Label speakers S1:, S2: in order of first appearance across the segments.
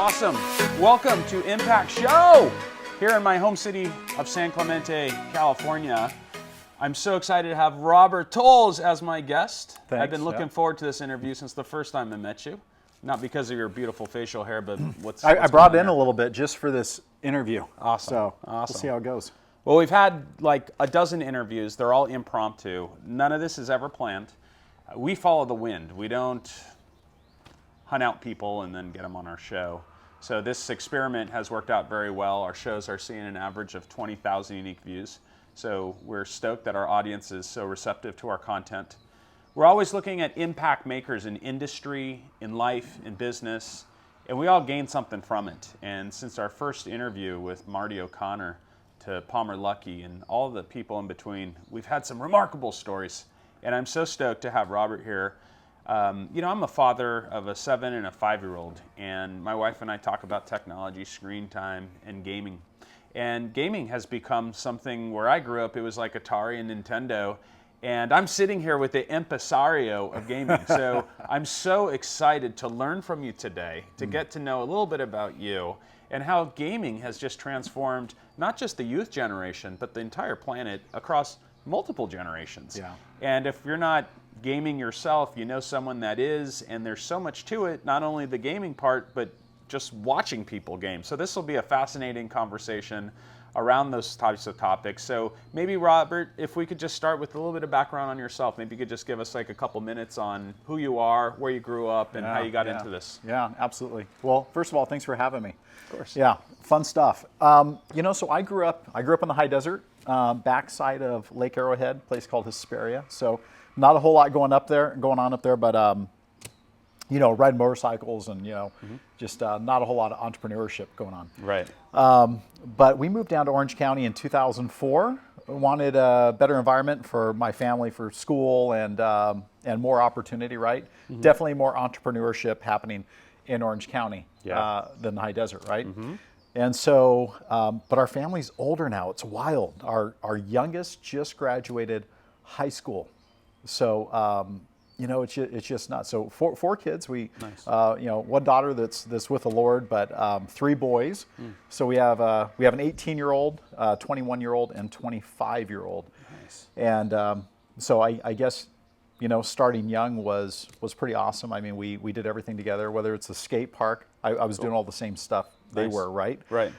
S1: Awesome. Welcome to Impact Show here in my home city of San Clemente, California. I'm so excited to have Robert Towles as my guest.
S2: Thanks,
S1: I've been looking forward to this interview since the first time I met you. Not because of your beautiful facial hair, but
S2: I brought in a little bit just for this interview.
S1: Awesome.
S2: So
S1: Awesome.
S2: We'll see how it goes.
S1: Well, we've had like a dozen interviews. They're all impromptu. None of this is ever planned. We follow the wind. We don't hunt out people and then get them on our show. So this experiment has worked out very well. Our shows are seeing an average of 20,000 unique views. So we're stoked that our audience is so receptive to our content. We're always looking at impact makers in industry, in life, in business, and we all gain something from it. And since our first interview with Marty O'Connor to Palmer Luckey and all the people in between, we've had some remarkable stories. And I'm so stoked to have Robert here. I'm a father of a 7 and a 5-year-old, and my wife and I talk about technology, screen time, and gaming. And gaming has become something where I grew up. It was like Atari and Nintendo. And I'm sitting here with the impresario of gaming. So I'm so excited to learn from you today, to get to know a little bit about you and how gaming has just transformed not just the youth generation, but the entire planet across multiple generations.
S2: Yeah.
S1: And if you're not gaming yourself, you know someone that is, and there's so much to it, not only the gaming part, but just watching people game. So this will be a fascinating conversation around those types of topics. So maybe, Robert, if we could just start with a little bit of background on yourself. Maybe you could just give us like a couple minutes on who you are, where you grew up, and how you got into this.
S2: Yeah, absolutely. Well, first of all, thanks for having me.
S1: Of course.
S2: Yeah, fun stuff. So I grew up in the high desert, backside of Lake Arrowhead, a place called Hesperia. So not a whole lot going on up there, but riding motorcycles and, just not a whole lot of entrepreneurship going on.
S1: Right.
S2: But we moved down to Orange County in 2004. Wanted a better environment for my family, for school, and more opportunity, right? Mm-hmm. Definitely more entrepreneurship happening in Orange County than the high desert, right? Mm-hmm. And so, but our family's older now. It's wild. Our youngest just graduated high school. So, it's just nuts. So four kids.
S1: Nice.
S2: One daughter that's with the Lord, but 3 boys. So we have an 18-year-old, 21-year-old, and 25-year-old.
S1: Nice.
S2: And so I guess starting young was pretty awesome. I mean, we did everything together. Whether it's the skate park, I was doing all the same stuff they were. Right.
S1: Right.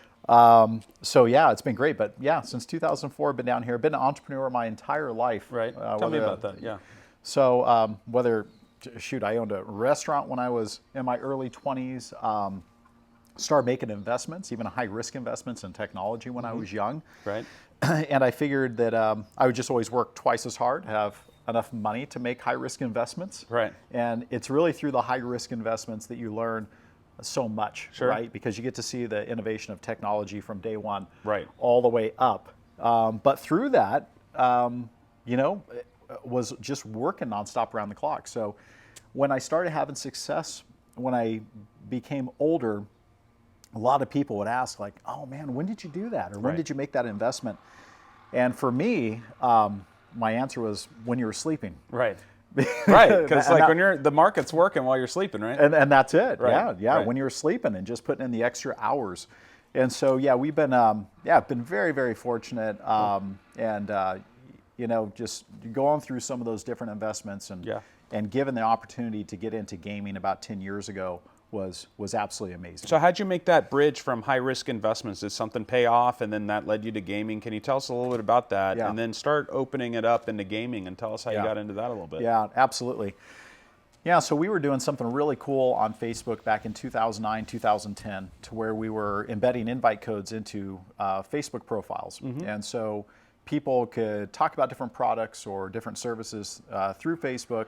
S2: So yeah, it's been great. But yeah, since 2004, I've been down here. I've been an entrepreneur my entire life.
S1: Right. Tell me about that. Yeah.
S2: So I owned a restaurant when I was in my early 20s, started making investments, even high-risk investments in technology when I was young.
S1: Right.
S2: And I figured that I would just always work twice as hard, have enough money to make high-risk investments.
S1: Right.
S2: And it's really through the high-risk investments that you learn so much,
S1: sure.
S2: right? Because you get to see the innovation of technology from day one
S1: right.
S2: all the way up. But through that, was just working nonstop around the clock. So when I started having success, when I became older, a lot of people would ask like, oh man, when did you do that? Or when did you make that investment? And for me, my answer was when you were sleeping.
S1: Right. Right. Because when the market's working while you're sleeping, right?
S2: And that's it.
S1: Right.
S2: Yeah.
S1: Right.
S2: When you're sleeping and just putting in the extra hours. And so, we've been, been very, very fortunate. Just going through some of those different investments and given the opportunity to get into gaming about 10 years ago was absolutely amazing.
S1: So how'd you make that bridge from high-risk investments? Did something pay off and then that led you to gaming? Can you tell us a little bit about that?
S2: Yeah.
S1: And then start opening it up into gaming and tell us how you got into that a little bit.
S2: Yeah, absolutely. Yeah, so we were doing something really cool on Facebook back in 2009, 2010, to where we were embedding invite codes into Facebook profiles. Mm-hmm. And so people could talk about different products or different services through Facebook,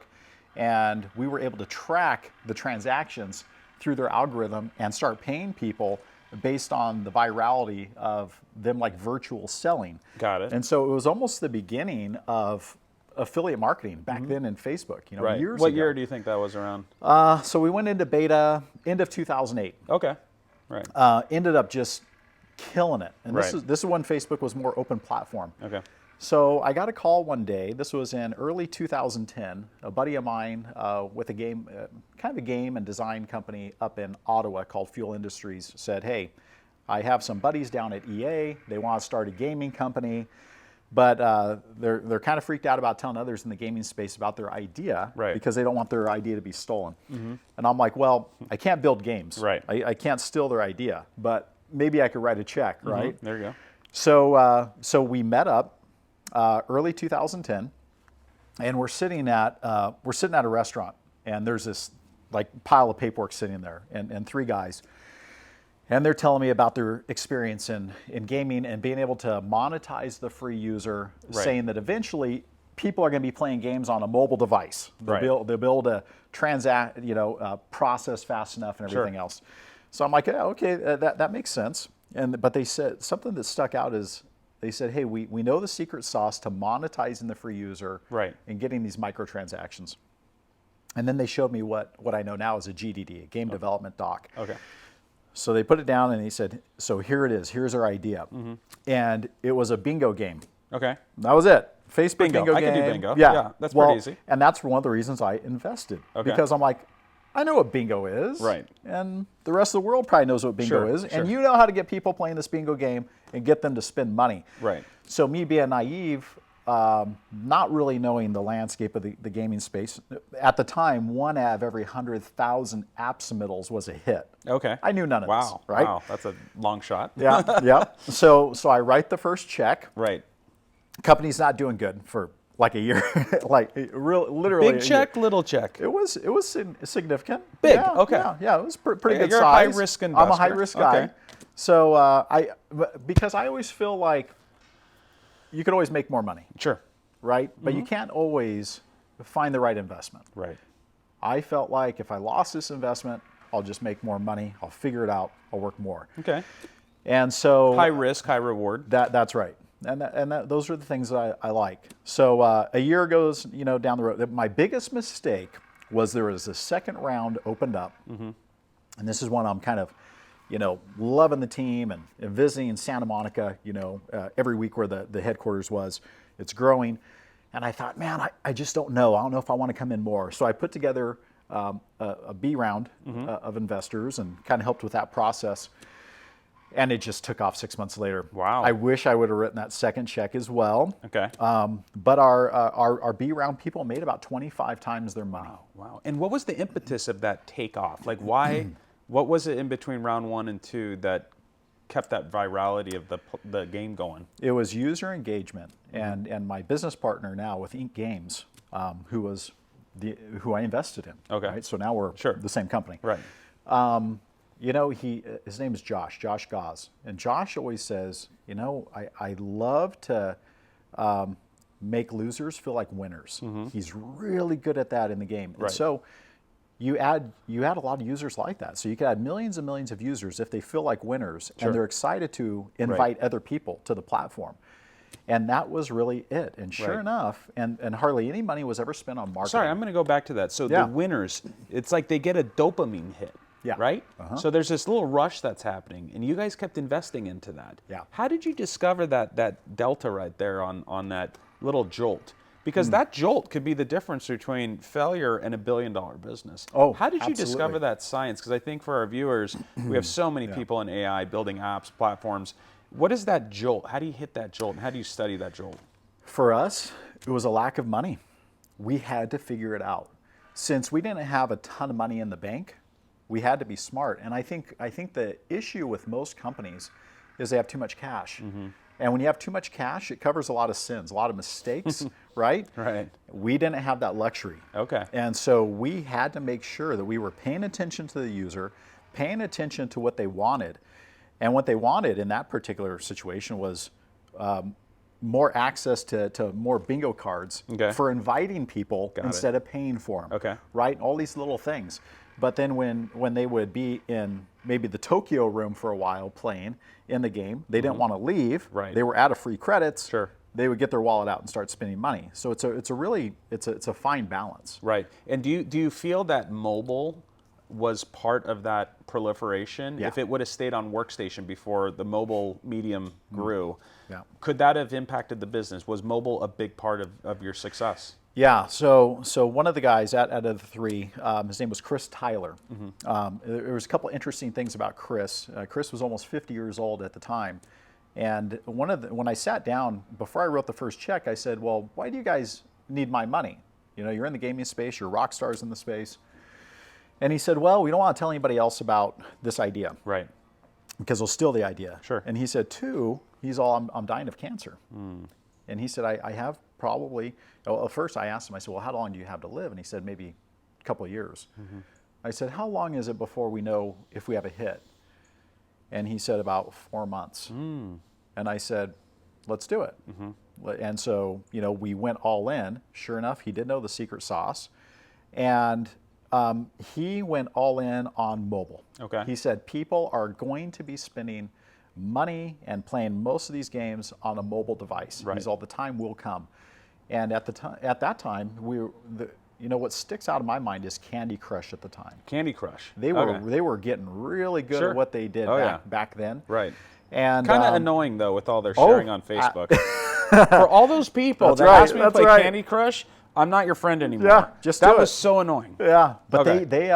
S2: and we were able to track the transactions through their algorithm and start paying people based on the virality of them like virtual selling.
S1: Got it.
S2: And so it was almost the beginning of affiliate marketing back then in Facebook,
S1: right.
S2: years
S1: What
S2: ago.
S1: year do you think that was around?
S2: So we went into beta end of 2008.
S1: Okay. Right.
S2: Ended up just killing it. And
S1: right.
S2: this is when Facebook was more open platform.
S1: Okay.
S2: So I got a call one day. This was in early 2010. A buddy of mine with a game, kind of a game and design company up in Ottawa called Fuel Industries said, "Hey, I have some buddies down at EA. They want to start a gaming company, but they're kind of freaked out about telling others in the gaming space about their idea because they don't want their idea to be stolen." And I'm like, "Well, I can't build games. I can't steal their idea, but maybe I could write a check, right?"
S1: There you go.
S2: So we met up early 2010, and we're sitting at a restaurant, and there's this like pile of paperwork sitting there, and three guys, and they're telling me about their experience in gaming and being able to monetize the free user, saying that eventually people are going to be playing games on a mobile device. They'll be able to transact, process fast enough and everything else. So I'm like, yeah, okay, that makes sense. But they said something that stuck out is they said, "Hey, we know the secret sauce to monetizing the free user and getting these microtransactions." And then they showed me what I know now as a GDD, a game development doc.
S1: Okay.
S2: So they put it down and he said, "So here it is. Here's our idea." And it was a bingo game.
S1: Okay.
S2: That was it. Facebook bingo game.
S1: I can do bingo. Yeah, that's pretty easy.
S2: And that's one of the reasons I invested. Because I'm like, I know what bingo is. And the rest of the world probably knows what bingo is. And you know how to get people playing this bingo game and get them to spend money. So me being naive, not really knowing the landscape of the gaming space, at the time, one out of every 100,000 app submittals was a hit. I knew none of this.
S1: Wow, that's a long shot.
S2: So I write the first check. Company's not doing good for like a year, literally.
S1: Big check, little check.
S2: It was significant.
S1: Big.
S2: Yeah, it was pretty good
S1: you're
S2: size.
S1: You're a high risk investor.
S2: I'm a high risk guy. So because I always feel like you could always make more money. Right, but you can't always find the right investment. I felt like if I lost this investment, I'll just make more money. I'll figure it out. I'll work more. And so
S1: high risk, high reward.
S2: That's right. And those are the things that I like. So a year goes, down the road. My biggest mistake was there was a second round opened up, and this is one I'm kind of, loving the team and visiting Santa Monica, every week where the headquarters was. It's growing, and I thought, man, I just don't know. I don't know if I want to come in more. So I put together a B round of investors and kind of helped with that process. And it just took off 6 months later.
S1: Wow.
S2: I wish I would have written that second check as well. But our B round people made about 25 times their money.
S1: Wow. And what was the impetus of that takeoff? Like why, what was it in between round 1 and 2 that kept that virality of the game going?
S2: It was user engagement. And my business partner now with Inc. Games, who I invested in. Right? So now we're the same company. His name is Josh Gaz. And Josh always says, I love to make losers feel like winners. He's really good at that in the game. And so you add a lot of users like that. So you could add millions and millions of users if they feel like winners and they're excited to invite other people to the platform. And that was really it. And sure enough, and hardly any money was ever spent on marketing.
S1: Sorry, I'm going to go back to that. So the winners, it's like they get a dopamine hit. Right? So there's this little rush that's happening, and you guys kept investing into that. How did you discover that delta right there on that little jolt? Because that jolt could be the difference between failure and $1 billion business. How did you discover that science? Because I think for our viewers, we have so many people in AI building apps, platforms. What is that jolt? How do you hit that jolt, and how do you study that jolt?
S2: For us, it was a lack of money. We had to figure it out. Since we didn't have a ton of money in the bank, we had to be smart. And I think the issue with most companies is they have too much cash. And when you have too much cash, it covers a lot of sins, a lot of mistakes, right? We didn't have that luxury. And so we had to make sure that we were paying attention to the user, paying attention to what they wanted. And what they wanted in that particular situation was more access to more bingo cards for inviting people instead of paying for them, right? All these little things. But then when they would be in maybe the Tokyo room for a while playing in the game, they didn't want to leave. They were out of free credits. They would get their wallet out and start spending money. So it's a fine balance.
S1: And do you feel that mobile was part of that proliferation,
S2: Yeah.
S1: if it would have stayed on workstation before the mobile medium grew,
S2: Yeah.
S1: could that have impacted the business? Was mobile a big part of your success?
S2: Yeah, so one of the guys out of the three, his name was Chris Tyler. There was a couple interesting things about Chris. Chris was almost 50 years old at the time, and when I sat down before I wrote the first check, I said, "Well, why do you guys need my money? You know, you're in the gaming space, you're rock stars in the space." And he said, "Well, we don't want to tell anybody else about this idea,
S1: Right.
S2: because they'll steal the idea."
S1: Sure.
S2: And he said, "Two, I'm dying of cancer." And he said, I have probably, well, first I asked him, I said, "Well, how long do you have to live?" And he said, "Maybe a couple of years." I said, "How long is it before we know if we have a hit?" And he said, "About 4 months." And I said, "Let's do it." And so, we went all in. Sure enough, he did know the secret sauce. And he went all in on mobile.
S1: Okay.
S2: He said people are going to be spending money and playing most of these games on a mobile device.
S1: Right.
S2: He's all the time will come. And at that time, what sticks out of my mind is Candy Crush at the time.
S1: Candy Crush.
S2: They were getting really good
S1: Sure.
S2: at what they did back then.
S1: Right.
S2: And
S1: Kind of annoying though with all their sharing on Facebook. For all those people
S2: That's
S1: that
S2: right,
S1: asked me to
S2: that's
S1: play
S2: right.
S1: Candy Crush, I'm not your friend anymore.
S2: Yeah, just
S1: that
S2: do
S1: was
S2: it.
S1: so annoying.
S2: Yeah, but
S1: Okay.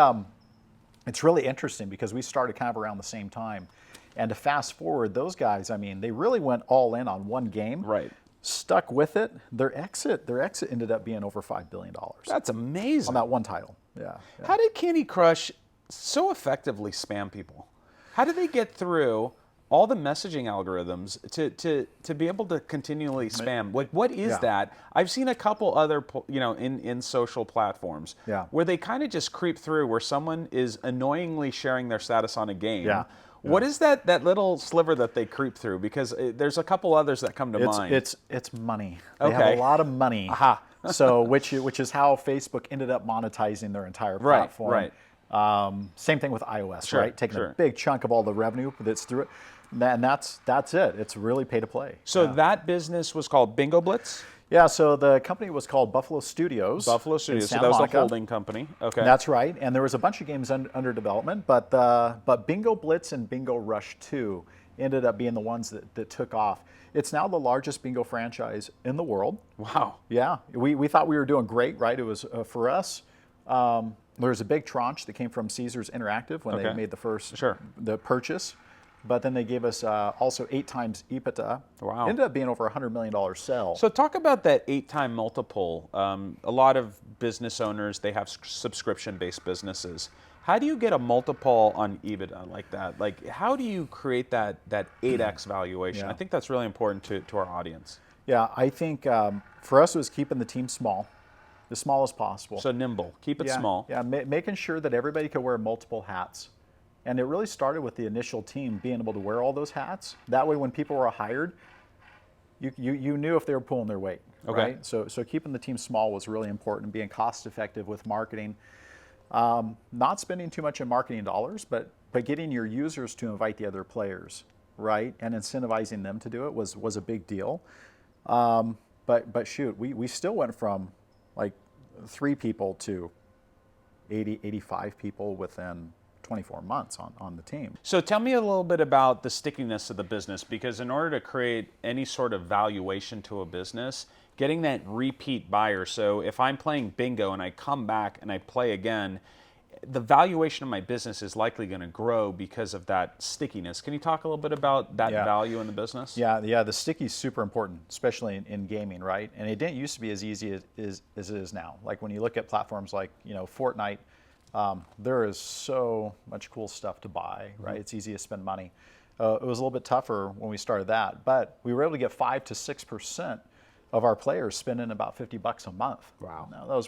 S2: it's really interesting because we started kind of around the same time. And to fast forward, those guys, I mean, they really went all in on one game.
S1: Right.
S2: Stuck with it. Their exit ended up being over $5 billion
S1: That's amazing.
S2: on that one title. Yeah.
S1: How did Candy Crush so effectively spam people? How did they get through all the messaging algorithms to be able to continually spam? Like, what is
S2: Yeah.
S1: that? I've seen a couple other, in social platforms
S2: Yeah.
S1: where they kind of just creep through where someone is annoyingly sharing their status on a game.
S2: Yeah.
S1: What is that little sliver that they creep through? Because there's a couple others that come to mind.
S2: It's money. They have
S1: Okay.
S2: a lot of money.
S1: Aha.
S2: So which is how Facebook ended up monetizing their entire
S1: Right,
S2: platform.
S1: right.
S2: Same thing with iOS,
S1: Sure,
S2: right? Taking
S1: sure.
S2: a big chunk of all the revenue that's through it. And that's it. It's really pay to play.
S1: So that business was called Bingo Blitz?
S2: Yeah, so the company was called Buffalo Studios.
S1: Buffalo
S2: in
S1: Studios. So
S2: Santa
S1: that was a
S2: Monica.
S1: holding company. Okay.
S2: That's right, and there was a bunch of games under development, but Bingo Blitz and Bingo Rush 2 ended up being the ones that took off. It's now the largest bingo franchise in the world.
S1: Wow.
S2: Yeah, we thought we were doing great, right? It was for us. There was a big tranche that came from Caesars Interactive when they
S1: Okay.
S2: made the first
S1: Sure.
S2: the purchase, but then they gave us also 8 times EBITDA.
S1: Wow.
S2: Ended up being over $100 million sell.
S1: So talk about that 8-time multiple. A lot of business owners, they have subscription-based businesses. How do you get a multiple on EBITDA like that? Like, how do you create that 8x valuation?
S2: Yeah.
S1: I think that's really important to our audience.
S2: Yeah, I think for us it was keeping the team small, as small as possible.
S1: So nimble, keep it
S2: yeah,
S1: small.
S2: Yeah, making sure that everybody could wear multiple hats. And it really started with the initial team being able to wear all those hats. That way when people were hired, you knew if they were pulling their weight.
S1: Okay.
S2: Right? So keeping the team small was really important, being cost effective with marketing. Not spending too much in marketing dollars, but getting your users to invite the other players, right? And incentivizing them to do it was a big deal. But shoot, we still went from like 3 people to 80, 85 people within 24 months on the team.
S1: So tell me a little bit about the stickiness of the business, because in order to create any sort of valuation to a business, getting that repeat buyer. So if I'm playing bingo and I come back and I play again, the valuation of my business is likely going to grow because of that stickiness. Can you talk a little bit about that value in the business?
S2: Yeah, the sticky is super important, especially in gaming, right? And it didn't used to be as easy as it is now. Like when you look at platforms like Fortnite, there is so much cool stuff to buy, right? It's easy to spend money. It was a little bit tougher when we started that, but we were able to get 5 to 6% of our players spending about $50 a month.
S1: Wow.
S2: Now, that was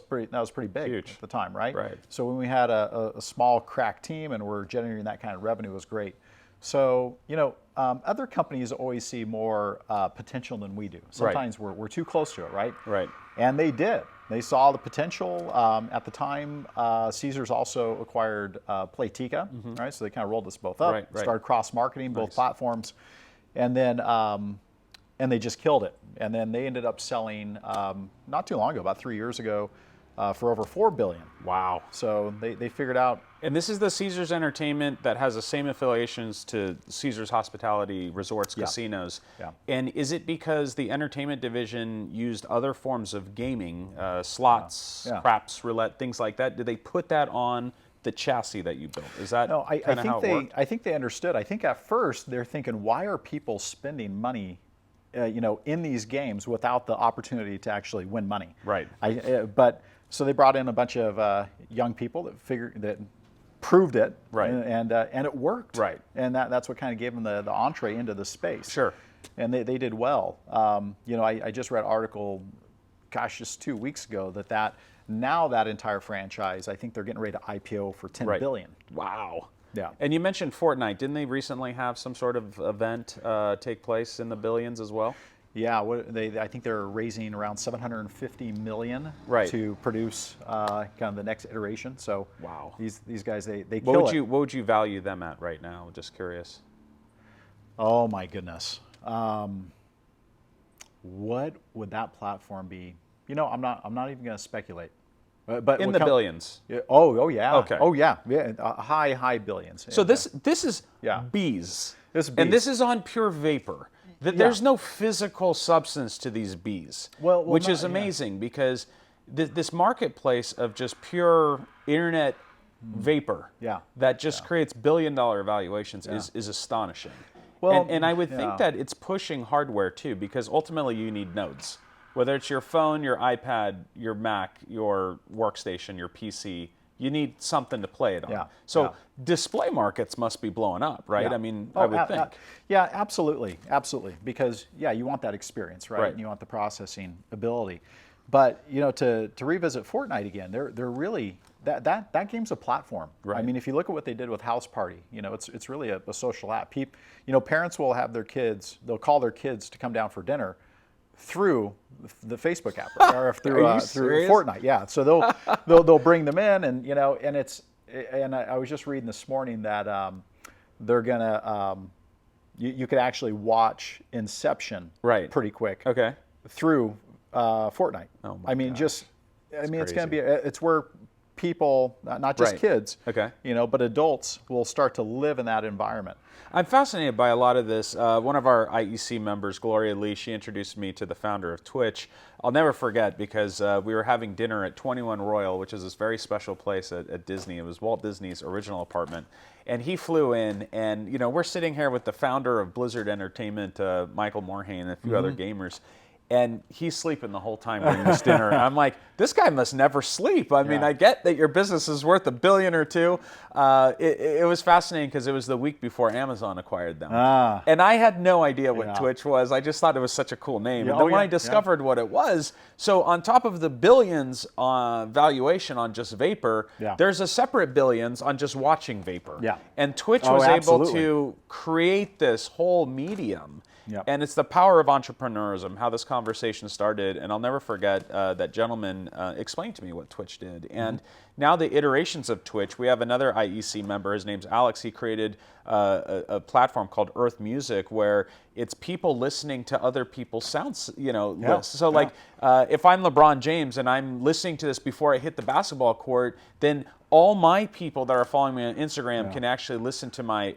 S2: pretty big
S1: Huge.
S2: at the time, right?
S1: Right.
S2: So when we had a small crack team and we're generating that kind of revenue, it was great. So other companies always see more potential than we do. Sometimes we're too close to it, right?
S1: Right.
S2: And they did. They saw the potential. At the time, Caesars also acquired Playtika, right? So they kind of rolled us both up,
S1: Right.
S2: started cross-marketing both platforms, and then and they just killed it. And then they ended up selling, not too long ago, about 3 years ago, for over $4 billion.
S1: Wow.
S2: So they figured out.
S1: And this is the Caesars Entertainment that has the same affiliations to Caesars Hospitality, Resorts, Casinos.
S2: Yeah.
S1: And is it because the entertainment division used other forms of gaming, slots, craps, roulette, things like that? Did they put that on the chassis that you built? Is that
S2: No,
S1: kind of how it worked?
S2: I think they understood. I think at first they're thinking, why are people spending money, in these games without the opportunity to actually win money?
S1: Right.
S2: But so they brought in a bunch of young people that proved it,
S1: right,
S2: and it worked,
S1: right,
S2: and that's what kind of gave them the entree into the space.
S1: Sure.
S2: And they did well. I just read an article, just 2 weeks ago that entire franchise, I think they're getting ready to IPO for $10 billion.
S1: Wow.
S2: Yeah.
S1: And you mentioned Fortnite. Didn't they recently have some sort of event take place in the billions as well?
S2: Yeah, I think they're raising around $750 million to produce kind of the next iteration. So
S1: wow,
S2: these guys they kill it.
S1: What would you value them at right now? Just curious.
S2: Oh my goodness, what would that platform be? I'm not even going to speculate. But
S1: in the billions.
S2: Oh yeah.
S1: Okay.
S2: Oh yeah. High billions.
S1: So this is bees. And this is on pure vapor. There's no physical substance to these bees, which is amazing because this marketplace of just pure internet vapor that just creates billion-dollar valuations is astonishing. Well, and I would think that it's pushing hardware too, because ultimately you need nodes. Whether it's your phone, your iPad, your Mac, your workstation, your PC, you need something to play it on. So display markets must be blowing up, right? I mean, I would think.
S2: Yeah, absolutely. Because, you want that experience, right? And you want the processing ability. But, to revisit Fortnite again, they're really, that game's a platform. Right. I mean, if you look at what they did with House Party, it's really a social app. Parents will have they'll call their kids to come down for dinner through the Facebook app or through Fortnite. Yeah, so they'll bring them in, and and I was just reading this morning that they're gonna you could actually watch Inception pretty quick through Fortnite.
S1: Oh my
S2: gosh. It's gonna be it's where people, not just kids, but adults will start to live in that environment.
S1: I'm fascinated by a lot of this. One of our IEC members, Gloria Lee, she introduced me to the founder of Twitch. I'll never forget because we were having dinner at 21 Royal, which is this very special place at Disney. It was Walt Disney's original apartment. And he flew in, and we're sitting here with the founder of Blizzard Entertainment, Michael Morhaime, and a few other gamers. And he's sleeping the whole time during this dinner. I'm like, this guy must never sleep. I mean, I get that your business is worth $1 billion or $2 billion. It was fascinating because it was the week before Amazon acquired them. And I had no idea what Twitch was. I just thought it was such a cool name. And then when I discovered what it was, so on top of the billions valuation on just Vapor, there's a separate billions on just watching Vapor. And Twitch was able to create this whole medium. And it's the power of entrepreneurism, how this conversation started. And I'll never forget that gentleman explained to me what Twitch did. And now the iterations of Twitch, we have another IEC member, his name's Alex. He created a platform called Earth Music, where it's people listening to other people's sounds, lists. So like if I'm LeBron James and I'm listening to this before I hit the basketball court, then all my people that are following me on Instagram can actually listen to my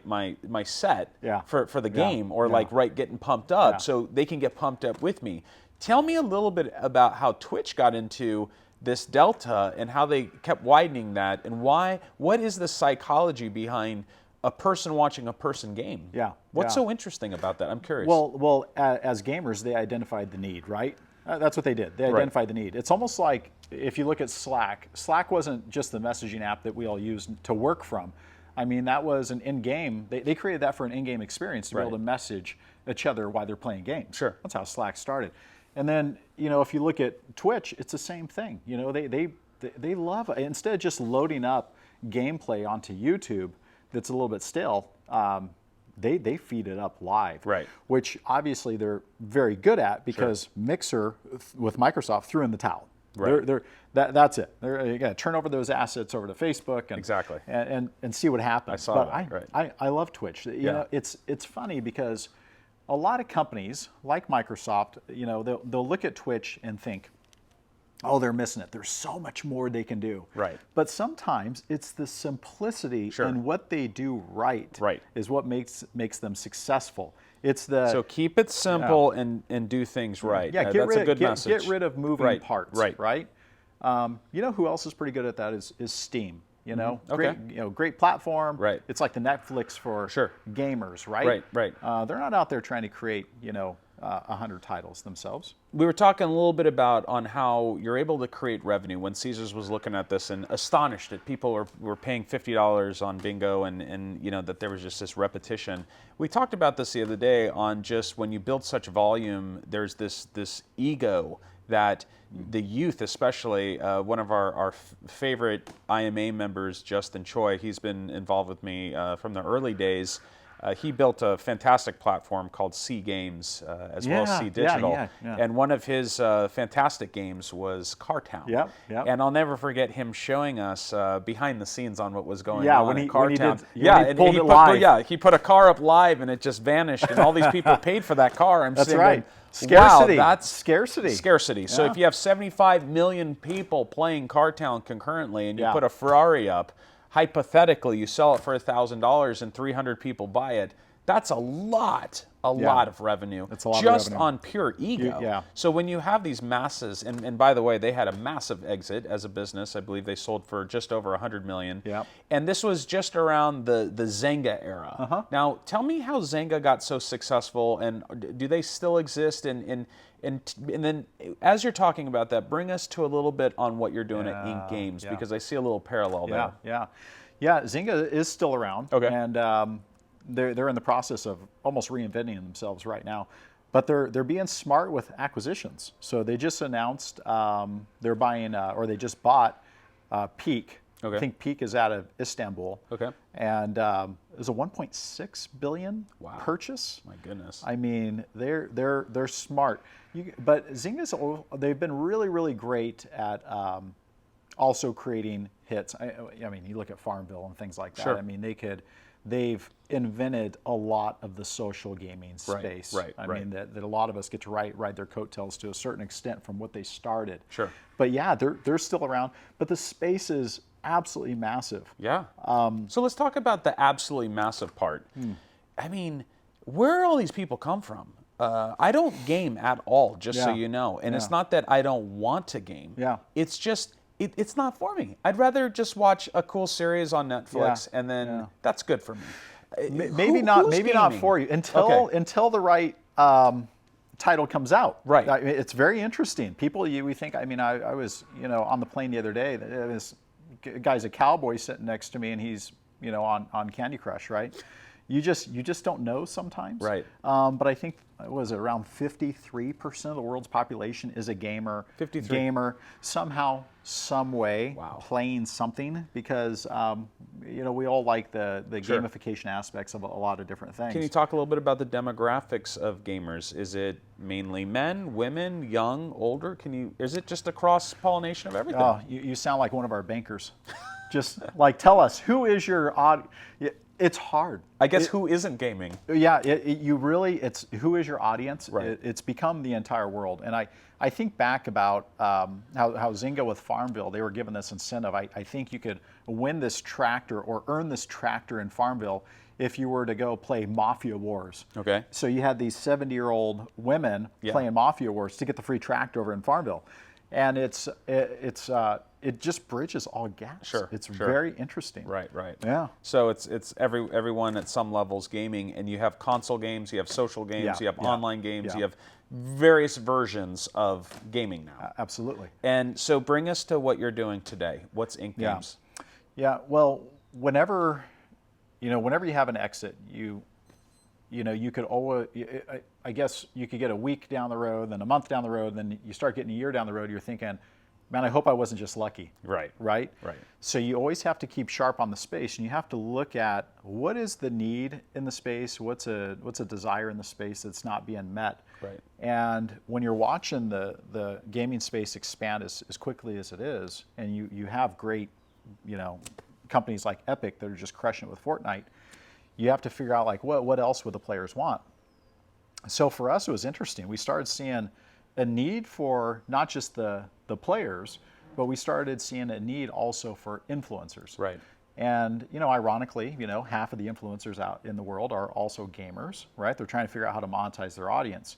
S1: set for the game or getting pumped up, so they can get pumped up with me. Tell me a little bit about how Twitch got into this delta and how they kept widening that, and what is the psychology behind a person watching a person game? What's so interesting about that? I'm curious.
S2: Well, as gamers, they identified the need, right? That's what they did. They identified the need. It's almost like if you look at Slack. Slack wasn't just the messaging app that we all use to work from. I mean, that was an in-game. They created that for an in-game experience to be able to message each other while they're playing games.
S1: Sure.
S2: That's how Slack started. And then, if you look at Twitch, it's the same thing. They love it. Instead of just loading up gameplay onto YouTube that's a little bit stale, they feed it up live, which obviously they're very good at because Mixer with Microsoft threw in the towel. That's it. You got to turn over those assets over to Facebook and see what happens.
S1: I saw that.
S2: I love Twitch. It's funny because a lot of companies like Microsoft, they'll look at Twitch and think, oh, they're missing it. There's so much more they can do.
S1: Right.
S2: But sometimes it's the simplicity and what they do right is what makes them successful. It's the
S1: So keep it simple and do things right.
S2: Yeah,
S1: that's a good message.
S2: Get rid of moving parts.
S1: Right.
S2: You know who else is pretty good at that is Steam. You know,
S1: Okay.
S2: Great platform.
S1: Right.
S2: It's like the Netflix for gamers, right?
S1: Right.
S2: They're not out there trying to create 100 titles themselves.
S1: We were talking a little bit about on how you're able to create revenue. When Caesars was looking at this and astonished that people were paying $50 on bingo and that there was just this repetition. We talked about this the other day on just when you build such volume, there's this ego that the youth, especially, one of our favorite IMA members, Justin Choi, he's been involved with me from the early days. He built a fantastic platform called C Games, as well as C Digital.
S2: Yeah.
S1: And one of his fantastic games was Cartown.
S2: Yep.
S1: And I'll never forget him showing us behind the scenes on what was going on in Cartown.
S2: He
S1: put a car up live and it just vanished, and all these people paid for that car.
S2: That's right.
S1: Going,
S2: Scarcity.
S1: Wow, that's
S2: scarcity.
S1: Yeah. So if you have 75 million people playing Cartown concurrently and you put a Ferrari up, hypothetically, you sell it for $1,000 and 300 people buy it. That's a lot of revenue.
S2: That's a lot
S1: just
S2: of revenue.
S1: on pure ego. So when you have these masses, and by the way, they had a massive exit as a business. I believe they sold for just over $100 million.
S2: Yeah.
S1: And this was just around the Zynga era. Now, tell me how Zynga got so successful, and do they still exist? And then, as you're talking about that, bring us to a little bit on what you're doing at Ink Games, because I see a little parallel there.
S2: Yeah. Zynga is still around.
S1: Okay.
S2: And they're in the process of almost reinventing themselves right now, but they're being smart with acquisitions. So they just announced they're buying, or they just bought Peak.
S1: Okay.
S2: I think Peak is out of Istanbul.
S1: Okay.
S2: And it was a 1.6 billion purchase.
S1: My goodness.
S2: I mean, they're smart. But Zynga's, they've been really, really great at also creating hits. I mean, you look at Farmville and things like that.
S1: Sure.
S2: I mean, they've invented a lot of the social gaming space. I mean, that a lot of us get to ride their coattails to a certain extent from what they started.
S1: Sure.
S2: But yeah, they're still around. But the space is absolutely massive.
S1: Yeah. So let's talk about the absolutely massive part. I mean, where do all these people come from? I don't game at all, just so you know. And it's not that I don't want to game.
S2: Yeah.
S1: It's just, it's not for me. I'd rather just watch a cool series on Netflix, and then that's good for me.
S2: Maybe not for you until the right title comes out.
S1: Right.
S2: I mean, it's very interesting. People, we think. I mean, I was on the plane the other day. This guy's a cowboy sitting next to me, and he's on Candy Crush, right? You just don't know sometimes.
S1: Right.
S2: But I think was it around 53% of the world's population is a gamer.
S1: 53.
S2: Gamer somehow, some way, playing something, because we all like the gamification aspects of a lot of different things.
S1: Can you talk a little bit about the demographics of gamers? Is it mainly men, women, young, older? Is it just a cross-pollination of everything?
S2: Oh, you sound like one of our bankers. Just like, tell us, who is your audience? It's hard.
S1: I guess who isn't gaming?
S2: Yeah, it's who is your audience?
S1: Right.
S2: It's become the entire world. And I think back about how Zynga with Farmville, they were given this incentive. I think you could win this tractor or earn this tractor in Farmville if you were to go play Mafia Wars.
S1: Okay.
S2: So you had these 70-year-old women playing Mafia Wars to get the free tractor over in Farmville. And it just bridges all gaps.
S1: Sure.
S2: It's very interesting.
S1: Right.
S2: Yeah.
S1: So it's everyone at some levels gaming, and you have console games, you have social games, you have online games, you have various versions of gaming now.
S2: Absolutely.
S1: And so bring us to what you're doing today. What's Ink Games?
S2: Yeah. Well, whenever you have an exit, you could always, I guess you could get a week down the road, then a month down the road, then you start getting a year down the road. You're thinking, man, I hope I wasn't just lucky. Right. So you always have to keep sharp on the space, and you have to look at what is the need in the space, what's a desire in the space that's not being met.
S1: Right.
S2: And when you're watching the gaming space expand as quickly as it is, and you have great, companies like Epic that are just crushing it with Fortnite, you have to figure out like what else would the players want. So for us, it was interesting. We started seeing a need for not just the players, but we started seeing a need also for influencers.
S1: Right.
S2: And, ironically, half of the influencers out in the world are also gamers, right? They're trying to figure out how to monetize their audience.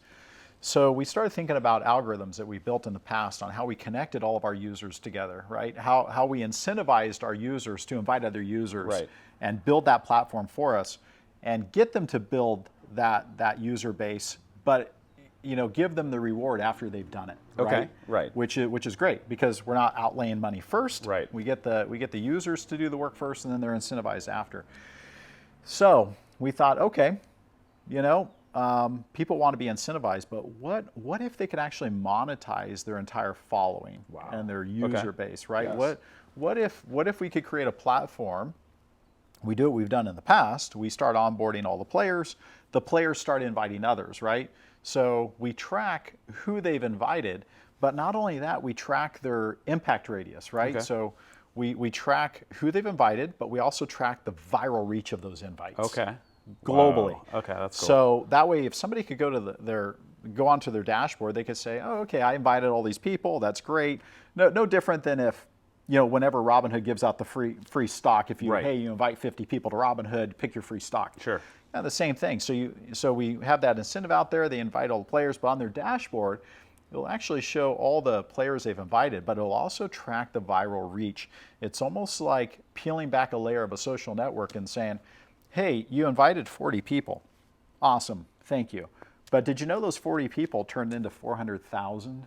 S2: So we started thinking about algorithms that we built in the past on how we connected all of our users together, right? How we incentivized our users to invite other users
S1: Right.
S2: and build that platform for us and get them to build that user base, but give them the reward after they've done it.
S1: Okay, right.
S2: Which is great because we're not outlaying money first.
S1: Right.
S2: We get the users to do the work first, and then they're incentivized after. So we thought, okay, people want to be incentivized, but what if they could actually monetize their entire following and their user base, right?
S1: Yes.
S2: What if we could create a platform? We do what we've done in the past. We start onboarding all the players start inviting others, right? So we track who they've invited, but not only that, we track their impact radius, right?
S1: Okay.
S2: So we track who they've invited, but we also track the viral reach of those invites.
S1: Okay.
S2: Globally.
S1: Wow. Okay, that's cool.
S2: So that way, if somebody could go to go onto their dashboard, they could say, oh, okay, I invited all these people. That's great. No different than if, whenever Robinhood gives out the free stock, if you,
S1: Right.
S2: hey, you invite 50 people to Robinhood, pick your free stock.
S1: Sure.
S2: Yeah, the same thing. So we have that incentive out there. They invite all the players, but on their dashboard, it'll actually show all the players they've invited, but it'll also track the viral reach. It's almost like peeling back a layer of a social network and saying, hey, you invited 40 people. Awesome, thank you. But did you know those 40 people turned into 400,000,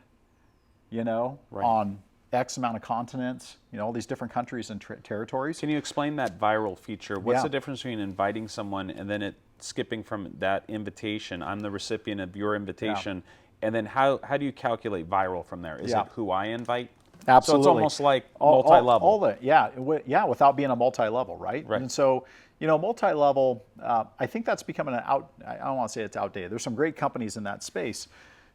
S1: Right.
S2: on X amount of continents, all these different countries and territories?
S1: Can you explain that viral feature? What's
S2: Yeah.
S1: the difference between inviting someone and then it skipping from that invitation? I'm the recipient of your invitation. And then how do you calculate viral from there? Is
S2: Yeah.
S1: it who I invite?
S2: Absolutely.
S1: So it's almost like multi-level.
S2: Without being a multi-level, right?
S1: Right.
S2: And so, multi-level, I think that's becoming I don't want to say it's outdated. There's some great companies in that space,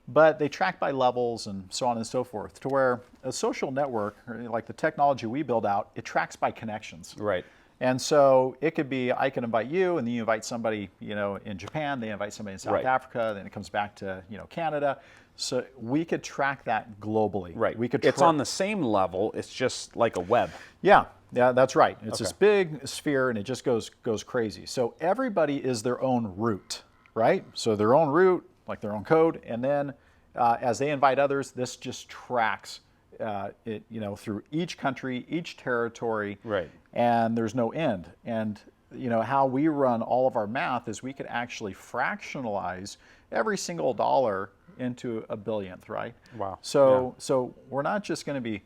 S2: but they track by levels and so on and so forth, to where a social network, or like the technology we build out, it tracks by connections.
S1: Right.
S2: And so it could be, I can invite you, and then you invite somebody, in Japan, they invite somebody in South
S1: Right.
S2: Africa, then it comes back to, Canada. So we could track that globally.
S1: Right.
S2: We could
S1: It's on the same level. It's just like a web.
S2: Yeah, that's right. It's
S1: Okay.
S2: this big sphere, and it just goes crazy. So everybody is their own root, right? So their own root, like their own code, and then as they invite others, this just tracks it, through each country, each territory,
S1: Right.
S2: and there's no end. And how we run all of our math is we could actually fractionalize every single dollar into a billionth, right?
S1: Wow.
S2: So we're not just going to be,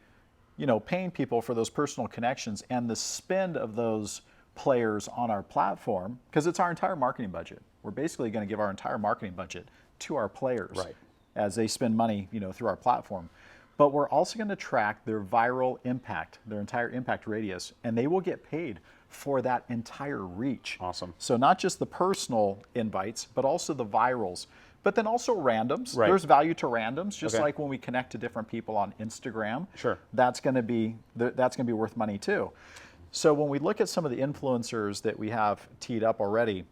S2: paying people for those personal connections and the spend of those players on our platform, because it's our entire marketing budget. We're basically going to give our entire marketing budget to our players
S1: Right.
S2: as they spend money, through our platform. But we're also going to track their viral impact, their entire impact radius, and they will get paid for that entire reach.
S1: Awesome.
S2: So not just the personal invites, but also the virals. But then also randoms.
S1: Right.
S2: There's value to randoms, just
S1: Okay.
S2: like when we connect to different people on Instagram.
S1: Sure.
S2: That's going to be worth money too. So when we look at some of the influencers that we have teed up already,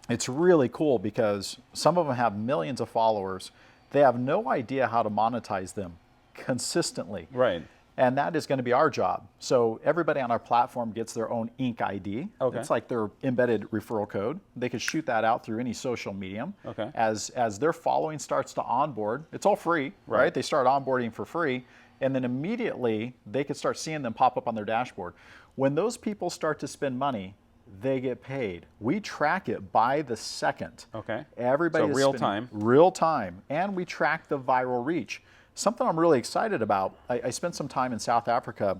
S2: it's really cool because some of them have millions of followers. They have no idea how to monetize them consistently.
S1: Right.
S2: And that is going to be our job. So everybody on our platform gets their own Inc. ID.
S1: Okay.
S2: It's like their embedded referral code. They could shoot that out through any social medium.
S1: Okay.
S2: As their following starts to onboard, it's all free, right? They start onboarding for free, and then immediately they could start seeing them pop up on their dashboard. When those people start to spend money, they get paid. We track it by the second.
S1: Okay.
S2: Everybody
S1: So
S2: is
S1: real
S2: spending-
S1: time.
S2: Real time. And we track the viral reach. Something I'm really excited about, I spent some time in South Africa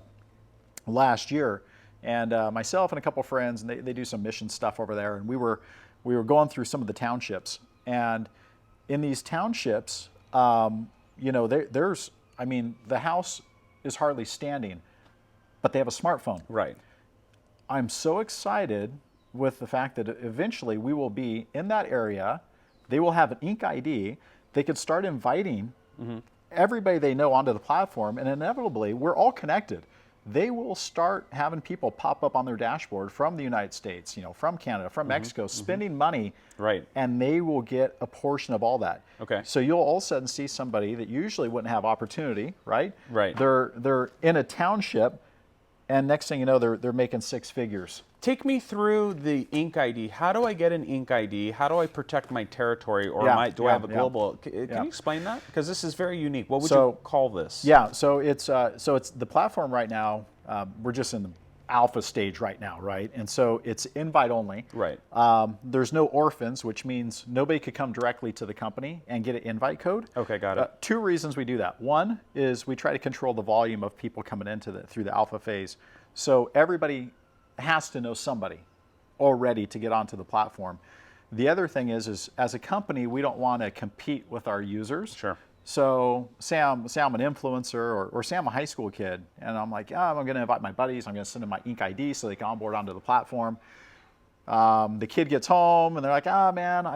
S2: last year, and myself and a couple of friends, and they do some mission stuff over there, and we were going through some of the townships. And in these townships, there's, the house is hardly standing, but they have a smartphone.
S1: Right.
S2: I'm so excited with the fact that eventually we will be in that area. They will have an Inc. ID. They could start inviting everybody they know onto the platform, and inevitably we're all connected. they will start having people pop up on their dashboard from the United States, from Canada, from Mexico, spending money,
S1: Right.
S2: and they will get a portion of all that.
S1: Okay.
S2: So you'll all of a sudden see somebody that usually wouldn't have opportunity, right?
S1: Right.
S2: They're in a township, and next thing you know, they're making six figures.
S1: Take me through the Inc. ID. How do I get an Inc. ID? How do I protect my territory, or do I have a global? Can you explain that? Because this is very unique. What would you call this?
S2: Yeah, so it's the platform right now. We're just in the alpha stage right now, right? And so it's invite only.
S1: Right.
S2: There's no orphans, which means nobody could come directly to the company and get an invite code.
S1: Okay, got it.
S2: Two reasons we do that. One is we try to control the volume of people coming into through the alpha phase. So everybody has to know somebody already to get onto the platform. The other thing is as a company, we don't want to compete with our users.
S1: Sure.
S2: So say I'm an influencer, or say I'm a high school kid, and I'm like, I'm going to invite my buddies, I'm going to send them my Inc. ID so they can onboard onto the platform. The kid gets home, and they're like, man,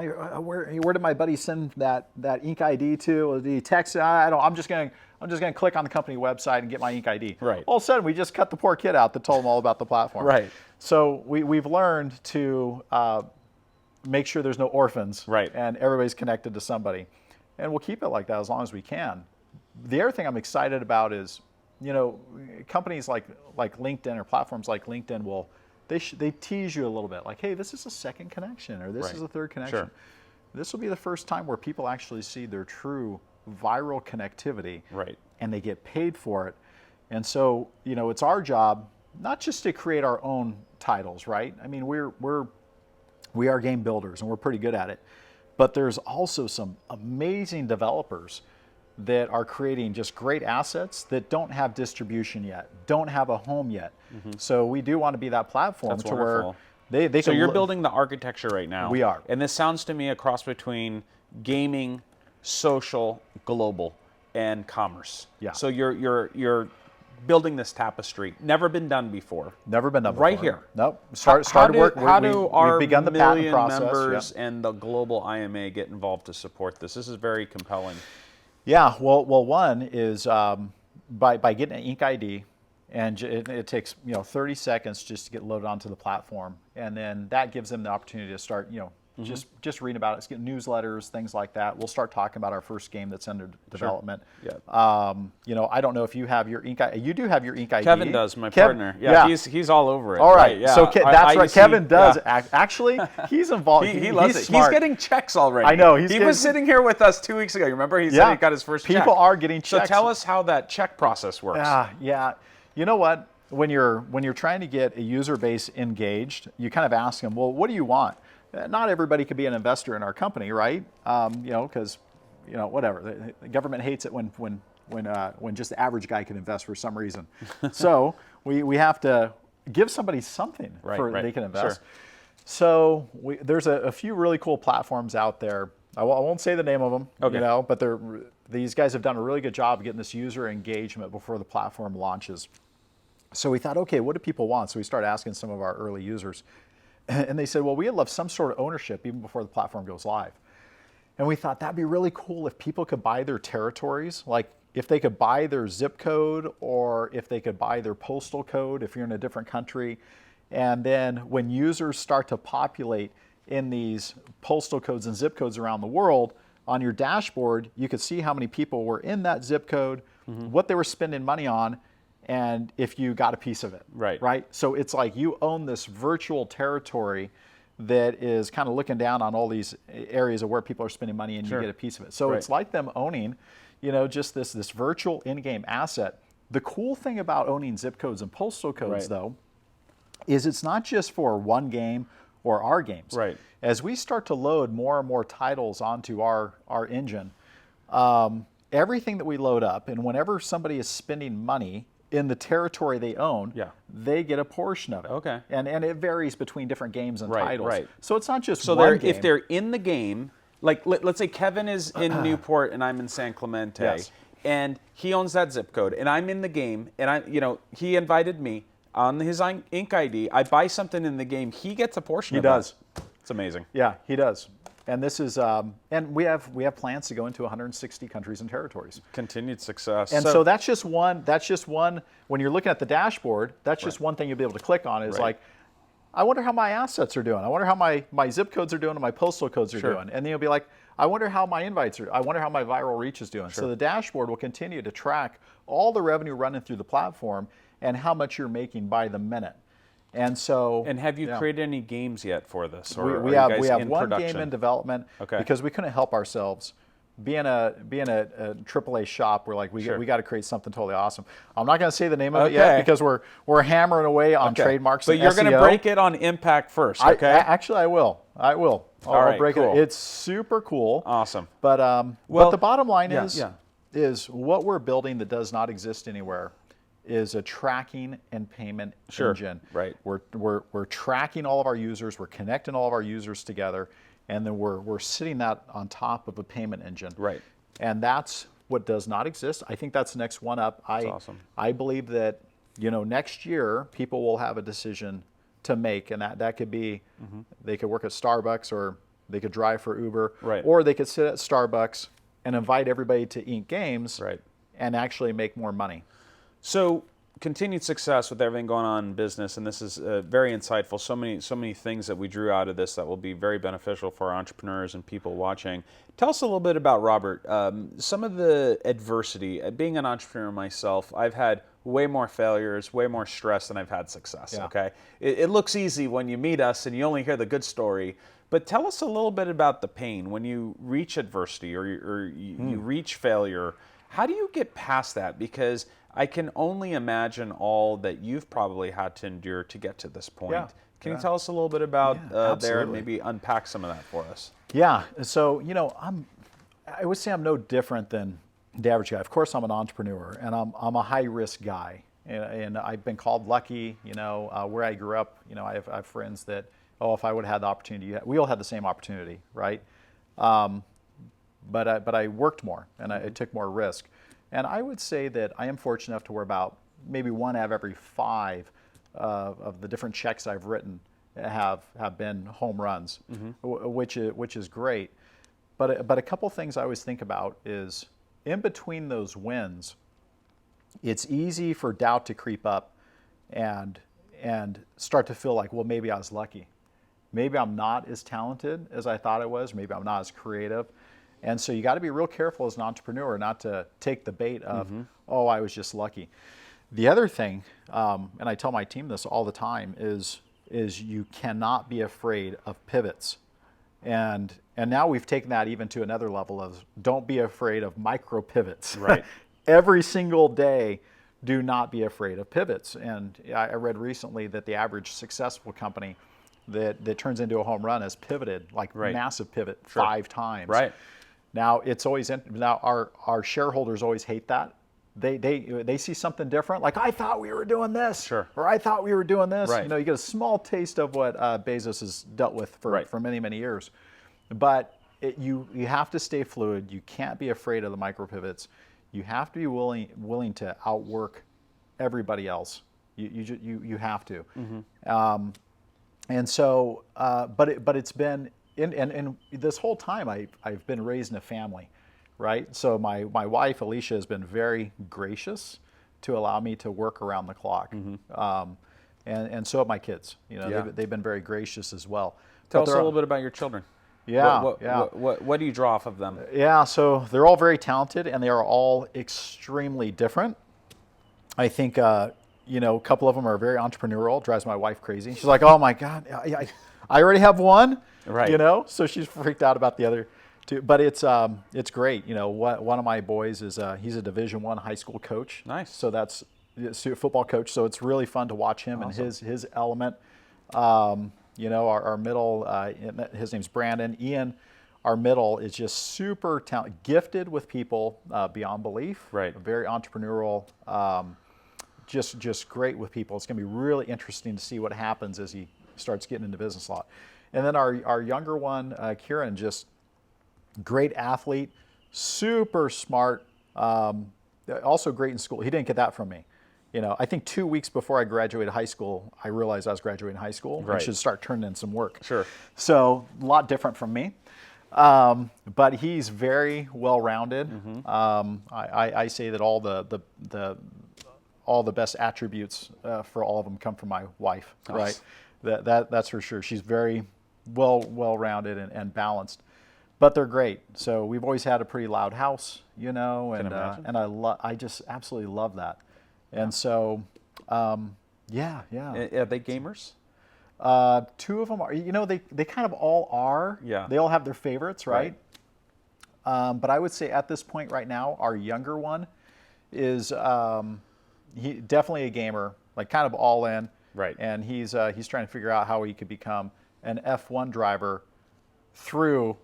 S2: where did my buddy send that Inc. ID to? Did he text it? I'm just going to click on the company website and get my Inc. ID.
S1: Right.
S2: All of a sudden, we just cut the poor kid out that told them all about the platform.
S1: Right.
S2: So we've learned to make sure there's no orphans.
S1: Right.
S2: And everybody's connected to somebody. And we'll keep it like that as long as we can. The other thing I'm excited about is, companies like LinkedIn or platforms like LinkedIn they tease you a little bit, like, hey, this is a second connection, or this is a third connection.
S1: Sure.
S2: This will be the first time where people actually see their true viral connectivity,
S1: Right.
S2: and they get paid for it. And so, it's our job not just to create our own titles, right? I mean, we are game builders, and we're pretty good at it. But there's also some amazing developers that are creating just great assets that don't have distribution yet, don't have a home yet. So we do want to be that platform.
S1: That's
S2: to
S1: wonderful.
S2: where they
S1: So
S2: can
S1: you're building the architecture right now.
S2: We are.
S1: And this sounds to me a cross between gaming, social, global, and commerce.
S2: Yeah.
S1: So you're building this tapestry. Never been done before.
S2: Never been done before.
S1: Right here.
S2: Nope. Started work.
S1: How do our
S2: we've begun the patent
S1: million
S2: process.
S1: members and the global IMA get involved to support this? This is very compelling.
S2: Yeah. Well, one is by getting an Inc. ID, and it takes 30 seconds just to get loaded onto the platform, and then that gives them the opportunity to start just reading about it, get newsletters, things like that. We'll start talking about our first game that's under development.
S1: Yeah.
S2: I don't know if you have your Inc. ID. You do have your Inc. ID.
S1: Kevin does, my partner. Yeah, he's all over it.
S2: All right.
S1: Yeah.
S2: So that's right. Kevin does.
S1: Yeah.
S2: Actually, he's involved.
S1: He loves it.
S2: Smart.
S1: He's getting checks already.
S2: I know.
S1: He was sitting here with us 2 weeks ago. You remember? He said he got his first check.
S2: People are getting checks.
S1: So tell us how that check process works.
S2: Yeah. You know what? When you're trying to get a user base engaged, you kind of ask them, well, what do you want? Not everybody could be an investor in our company, right? Because whatever. The government hates it when just the average guy can invest for some reason. So we have to give somebody something they can invest.
S1: Sure.
S2: So there's a few really cool platforms out there. I won't say the name of them, but these guys have done a really good job of getting this user engagement before the platform launches. So we thought, okay, what do people want? So we started asking some of our early users. And they said, well, we'd love some sort of ownership even before the platform goes live. And we thought that'd be really cool if people could buy their territories, like if they could buy their zip code, or if they could buy their postal code if you're in a different country. And then when users start to populate in these postal codes and zip codes around the world, on your dashboard, you could see how many people were in that zip code, what they were spending money on, and if you got a piece of it. Right. So it's like you own this virtual territory that is kind of looking down on all these areas of where people are spending money, and you get a piece of it. So it's like them owning, just this virtual in-game asset. The cool thing about owning zip codes and postal codes, though, is it's not just for one game or our games.
S1: Right.
S2: As we start to load more and more titles onto our engine, everything that we load up, and whenever somebody is spending money in the territory they own, they get a portion of it.
S1: Okay.
S2: And it varies between different games and titles.
S1: Right.
S2: So it's not just
S1: so
S2: one game.
S1: If they're in the game, like let's say Kevin is in Newport and I'm in San Clemente, and he owns that zip code, and I'm in the game, and he invited me on his Inc. ID. I buy something in the game, he gets a portion of it.
S2: He does.
S1: It's amazing.
S2: Yeah, he does. And this is, and we have plans to go into 160 countries and territories.
S1: Continued success.
S2: And so that's just one. That's just one. When you're looking at the dashboard, that's just one thing you'll be able to click on. Is like, I wonder how my assets are doing. I wonder how my zip codes are doing and my postal codes are doing. And then you'll be like, I wonder how my invites are. I wonder how my viral reach is doing. So the dashboard will continue to track all the revenue running through the platform and how much you're making by the minute. And so,
S1: and have you created any games yet for this? Or
S2: we have one game in development because we couldn't help ourselves. Being a AAA shop, we're like we got to create something totally awesome. I'm not going to say the name of it yet because we're hammering away on trademarks.
S1: But you're going to break it on impact first, okay?
S2: Actually, I will. I'll break it. It's super cool.
S1: Awesome.
S2: But but the bottom line is what we're building that does not exist anywhere is a tracking and payment engine.
S1: Right.
S2: We're tracking all of our users. We're connecting all of our users together, and then we're sitting that on top of a payment engine.
S1: Right.
S2: And that's what does not exist. I think that's the next one up.
S1: That's awesome.
S2: I believe that next year people will have a decision to make, and that could be they could work at Starbucks, or they could drive for Uber, or they could sit at Starbucks and invite everybody to Ink Games and actually make more money.
S1: So continued success with everything going on in business, and this is very insightful. So many things that we drew out of this that will be very beneficial for entrepreneurs and people watching. Tell us a little bit about Robert. Some of the adversity. Being an entrepreneur myself, I've had way more failures, way more stress than I've had success.
S2: Yeah.
S1: Okay, it looks easy when you meet us and you only hear the good story. But tell us a little bit about the pain when you reach adversity or you reach failure. How do you get past that? Because I can only imagine all that you've probably had to endure to get to this point. Can you tell us a little bit about there and maybe unpack some of that for us?
S2: Yeah. So, I would say I'm no different than the average guy. Of course, I'm an entrepreneur, and I'm a high-risk guy. And I've been called lucky, where I grew up. I have friends that, if I would have had the opportunity, we all had the same opportunity, right? But I worked more, and I took more risk. And I would say that I am fortunate enough to where about maybe one out of every 5 of the different checks I've written have been home runs, which is great. But a couple things I always think about is in between those wins, it's easy for doubt to creep up and start to feel like, well, maybe I was lucky. Maybe I'm not as talented as I thought I was. Maybe I'm not as creative. And so you got to be real careful as an entrepreneur not to take the bait of, I was just lucky. The other thing, and I tell my team this all the time, is you cannot be afraid of pivots. And now we've taken that even to another level of don't be afraid of micro pivots.
S1: Right.
S2: Every single day, do not be afraid of pivots. And I read recently that the average successful company that turns into a home run has pivoted, massive pivot, 5 times.
S1: Right.
S2: Now our shareholders always hate that. They see something different, like I thought we were doing this, or I thought we were doing this.
S1: Right.
S2: You get a small taste of what Bezos has dealt with for many years. But you have to stay fluid. You can't be afraid of the micro pivots. You have to be willing to outwork everybody else. You have to. And so, but it's been. And this whole time, I've been raised in a family, right? So my wife, Alicia, has been very gracious to allow me to work around the clock. And so have my kids. They've been very gracious as well.
S1: Tell us a little bit about your children. What do you draw off of them?
S2: Yeah, so they're all very talented, and they are all extremely different. I think, a couple of them are very entrepreneurial. Drives my wife crazy. She's like, oh my God, I already have one.
S1: Right.
S2: So she's freaked out about the other 2. But it's great. One of my boys is he's a Division I high school coach.
S1: Nice.
S2: So that's a football coach. So it's really fun to watch him and his element. Our middle, his name's Brandon. Ian, our middle, is just super talented, gifted with people beyond belief.
S1: Right.
S2: Very entrepreneurial. Just great with people. It's going to be really interesting to see what happens as he starts getting into business a lot. And then our younger one, Kieran, just great athlete, super smart, also great in school. He didn't get that from me. I think 2 weeks before I graduated high school, I realized I was graduating high school.
S1: Right.
S2: I should start turning in some work.
S1: Sure.
S2: So a lot different from me. But he's very well-rounded. I say that all the best attributes for all of them come from my wife, right? That's for sure. She's very well-rounded and balanced. But they're great. So we've always had a pretty loud house, and I just absolutely love that. And so, yeah.
S1: Are they gamers?
S2: Two of them are. They kind of all are.
S1: Yeah.
S2: They all have their favorites, right? But I would say at this point right now, our younger one is he definitely a gamer, like kind of all in.
S1: Right.
S2: And he's trying to figure out how he could become an F1 driver through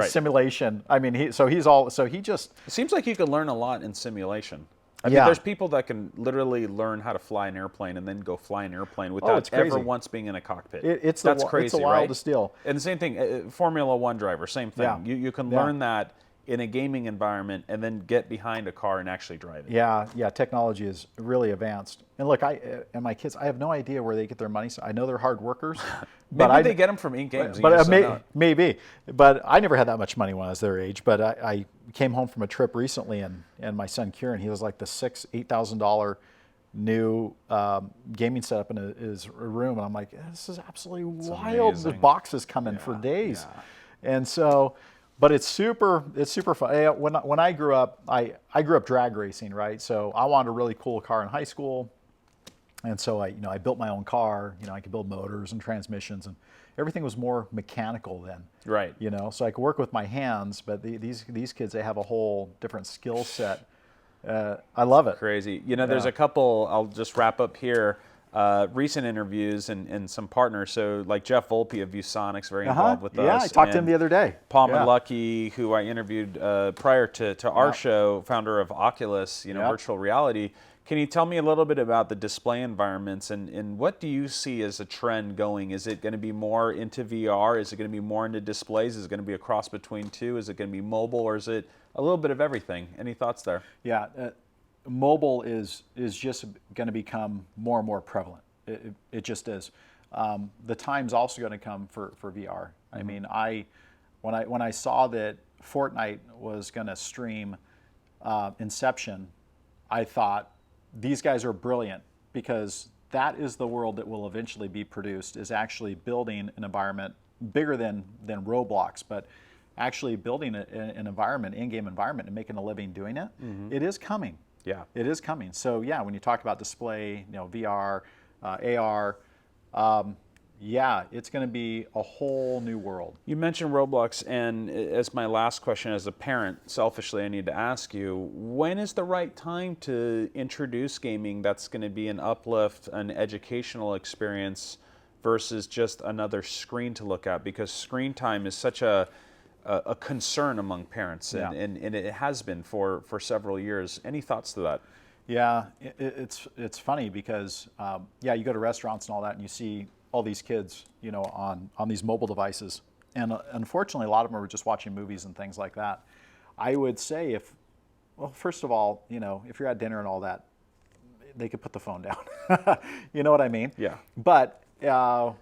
S2: simulation. I mean, he just.
S1: It seems like you could learn a lot in simulation. I mean,
S2: Yeah.
S1: there's people that can literally learn how to fly an airplane and then go fly an airplane without
S2: it's crazy.
S1: ever once being in a cockpit.
S2: That's crazy, it's the wildest
S1: right?
S2: deal.
S1: And the same thing, Formula One driver, same thing.
S2: Yeah.
S1: You can learn that in a gaming environment and then get behind a car and actually drive it.
S2: Yeah, technology is really advanced. And look, and my kids, I have no idea where they get their money. So I know they're hard workers.
S1: Maybe they get them from in-games.
S2: But maybe. But I never had that much money when I was their age. But I came home from a trip recently, and my son Kieran, he was like the $8,000 new gaming setup in his room, and I'm like, this is absolutely wild.
S1: Amazing.
S2: The boxes come in for days, and so. But it's super fun. When I grew up, I grew up drag racing, right? So I wanted a really cool car in high school, and so I built my own car. I could build motors and transmissions, and everything was more mechanical then.
S1: Right.
S2: So I could work with my hands, but these kids, they have a whole different skill set. I love it.
S1: Crazy. There's a couple. I'll just wrap up here. Recent interviews and some partners. So like Jeff Volpe of ViewSonics, very involved with us.
S2: Yeah, I talked to him the other day.
S1: Paul Lucky, who I interviewed prior to our show, founder of Oculus, virtual reality. Can you tell me a little bit about the display environments and what do you see as a trend going? Is it going to be more into VR? Is it going to be more into displays? Is it going to be a cross between two? Is it going to be mobile, or is it a little bit of everything? Any thoughts there?
S2: Yeah. Mobile is just going to become more and more prevalent. It just is. The time's also going to come for VR. I mean, when I saw that Fortnite was going to stream Inception, I thought these guys are brilliant, because that is the world that will eventually be produced, is actually building an environment bigger than Roblox, but actually building an environment, in-game environment, and making a living doing it. It is coming.
S1: Yeah,
S2: it is coming. So when you talk about display, VR, AR, it's going to be a whole new world.
S1: You mentioned Roblox, and as my last question as a parent, selfishly, I need to ask you, when is the right time to introduce gaming that's going to be an uplift, an educational experience, versus just another screen to look at? Because screen time is such a concern among parents, and it has been for several years. Any thoughts to that?
S2: Yeah, it's funny because you go to restaurants and all that, and you see all these kids, on these mobile devices, and unfortunately, a lot of them are just watching movies and things like that. I would say first of all, if you're at dinner and all that, they could put the phone down. You know what I mean?
S1: Yeah.
S2: But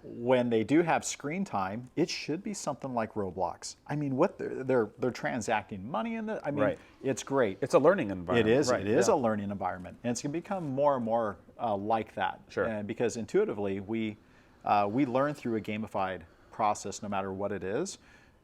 S2: when they do have screen time, it should be something like Roblox. I mean, what they're transacting money in it. I mean, it's great.
S1: It's a learning environment.
S2: It is. Right. It is a learning environment, and it's going to become more and more like that.
S1: Sure.
S2: And because intuitively, we learn through a gamified process, no matter what it is.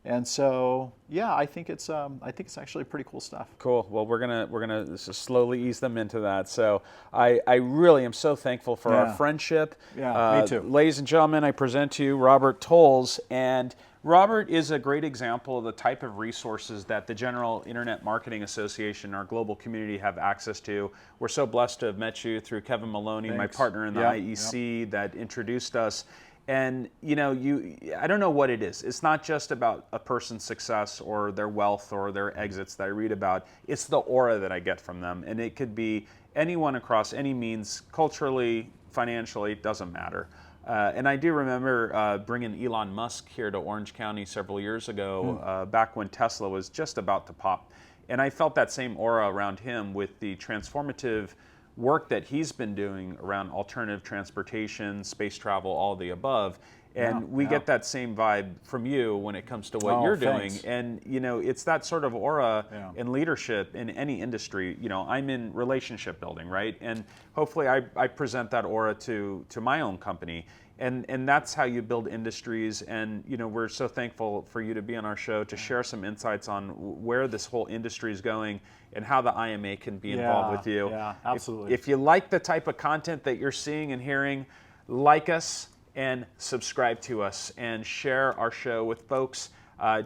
S2: And so, I think it's actually pretty cool stuff.
S1: Cool. Well, we're gonna slowly ease them into that. So I really am so thankful for our friendship.
S2: Yeah, me too.
S1: Ladies and gentlemen, I present to you Robert Towles, and Robert is a great example of the type of resources that the general Internet Marketing Association, our global community, have access to. We're so blessed to have met you through Kevin Maloney, my partner in the IEC, that introduced us. And I don't know what it is. It's not just about a person's success or their wealth or their exits that I read about. It's the aura that I get from them, and it could be anyone across any means, culturally, financially, doesn't matter. And I do remember bringing Elon Musk here to Orange County several years ago, back when Tesla was just about to pop. And I felt that same aura around him with the transformative work that he's been doing around alternative transportation, space travel, all the above. And we get that same vibe from you when it comes to what you're doing.
S2: Thanks.
S1: And, it's that sort of aura in leadership in any industry. I'm in relationship building, right? And hopefully I present that aura to my own company. And that's how you build industries. And, we're so thankful for you to be on our show to share some insights on where this whole industry is going and how the IMA can be involved with you.
S2: Yeah, absolutely.
S1: If you like the type of content that you're seeing and hearing, like us and subscribe to us and share our show with folks.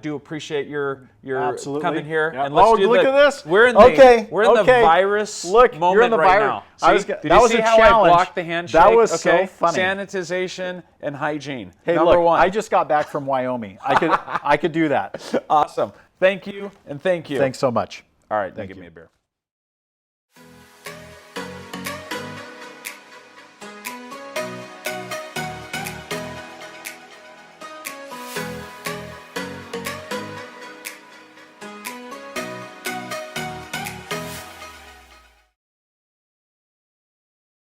S1: Do appreciate your coming here.
S2: Yeah.
S1: And let's
S2: look at this.
S1: We're in the virus moment
S2: you're in the
S1: right
S2: virus.
S1: now.
S2: That
S1: Did you
S2: was
S1: see
S2: a
S1: how
S2: challenge.
S1: I blocked the handshake?
S2: That was so funny.
S1: Sanitization and hygiene.
S2: Hey,
S1: Number
S2: look,
S1: one.
S2: I just got back from Wyoming. I could do that.
S1: Awesome. Thank you and thank you.
S2: Thanks so much.
S1: All right, now give me a beer.